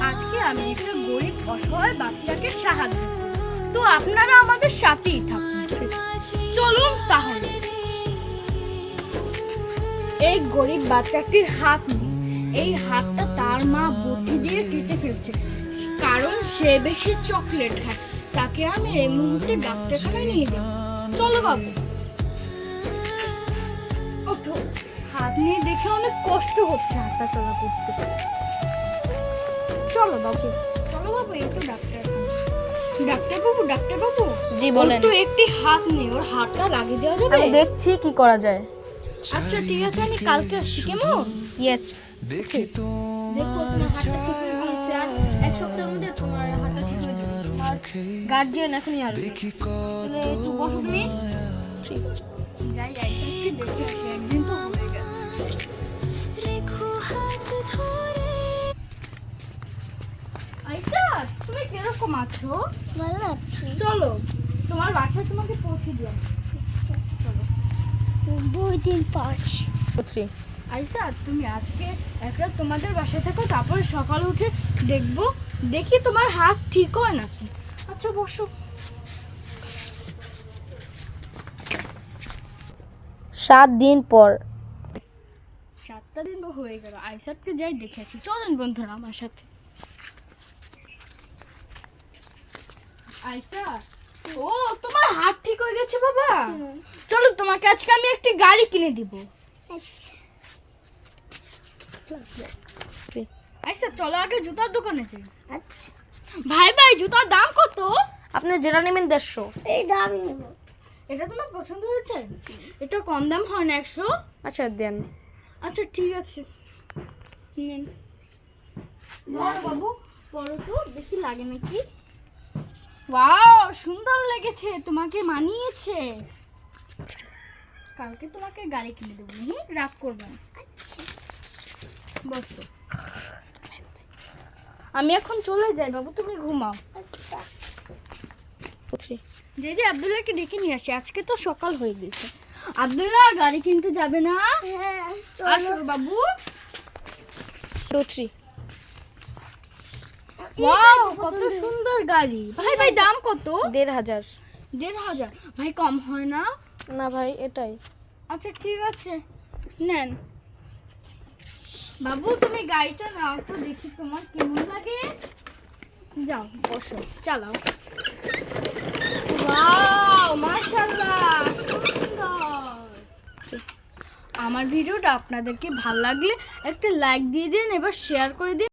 আজকে আমি একটা গরিব অসহায় বাচ্চাকে সাহায্য করব। তো আপনারা আমাদের সাথেই থাকুন। চলুন তাহলে। এই গরিব বাচ্চাটির হাত নেই। এই হাতটা তার মা বটি দিয়ে কেটে ফেলছে, কারণ সে বেশি চকলেট খায়। তাকে আমি এই মুহূর্তে ডাক্তারখানায় নিয়ে যাব। চলো বাবু, ওঠো। হাত নিয়ে দেখে অনেক কষ্ট হচ্ছে হাঁটা চলা করতে। চলো বাবু, চলো বাবু, এই তো ডাক্তার বাবু। জি বলেন। তো একটি হাত নেই, ওর হাতটা লাগিয়ে দেওয়া যাবে? আমি দেখছি কি করা যায়। আচ্ছা ঠিক আছে, আমি কালকে আসছি, কেমন? ইয়েস। দেখো তোমার হাতটা ঠিক হয়ে গিয়েছে, আর এক সপ্তাহের মধ্যে তোমার হাতটা ঠিক হয়ে যাবে। তোমার গার্জিয়ান এখনই আসবে। তাহলে একটু বসো তুমি। যাই একটু দেখে আসি, একদিন তো হয়ে গেল। আইসা, তুমি কিরকম আছো? ভালো আছি। চলো তোমার বাসায় তোমাকে পৌঁছে দিও। চলো। 2 3 5। বুঝছি। আইসা, তুমি আজকে একটা তোমাদের বাসায় থাকো, তারপরে সকালে উঠে দেখি তোমার হাত ঠিক হয় নাকি। আচ্ছা বসো। 7 দিন পর। 7টা দিন তো হয়ে গেল, আইসাকে যাই দেখে আসি। চলেন বন্ধুরা আমার সাথে। আইসা, ও তোমার হাত ঠিক হয়ে গেছে বাবা। চলো তোমাকে আজকে আমি একটি গাড়ি কিনে দিব। আচ্ছা। আইসা চলো আগে জুতার দোকানে যাই। আচ্ছা। ভাই জুতার দাম কত? আপনি যেটা নেবেন 150। এই দামি নেব। এটা তোমার পছন্দ হয়েছে? এটা কম দাম হয় না 100? আচ্ছা দেন। আচ্ছা ঠিক আছে, নেন। বড় বাবু, পরো তো বেশি লাগে নাকি? ওয়াও, সুন্দর লেগেছে, তোমাকে মানিয়েছে। কালকে তোমাকে গাড়ি কিনে দেবো, রাগ করবে না। আচ্ছা। বসো। আমি এখন চলে যাই বাবু, তুমি ঘুমাও। আচ্ছা। বুঝছি। যে আব্দুল্লাহকে ডেকে নিয়ে আসি, আজকে তো সকাল হয়ে গেছে। আব্দুল্লাহ গাড়ি কিনতে যাবে না? হ্যাঁ আসো বাবু। বুঝছি। ওয়াও, কত সুন্দর গাড়ি। ভাই দাম কত? 1500। 1500? ভাই কম হয় না? না ভাই এটাই। আচ্ছা ঠিক আছে, নেন। বাবু তুমি গাড়িটা নাও তো, দেখি তোমার কেমন লাগে। যাও বসো, চালাও। ওয়াও, মাশাআল্লাহ, সুন্দর। আমার ভিডিওটা আপনাদেরকে ভালো লাগলে একটা লাইক দিয়ে দিন, এবার শেয়ার করে দিন।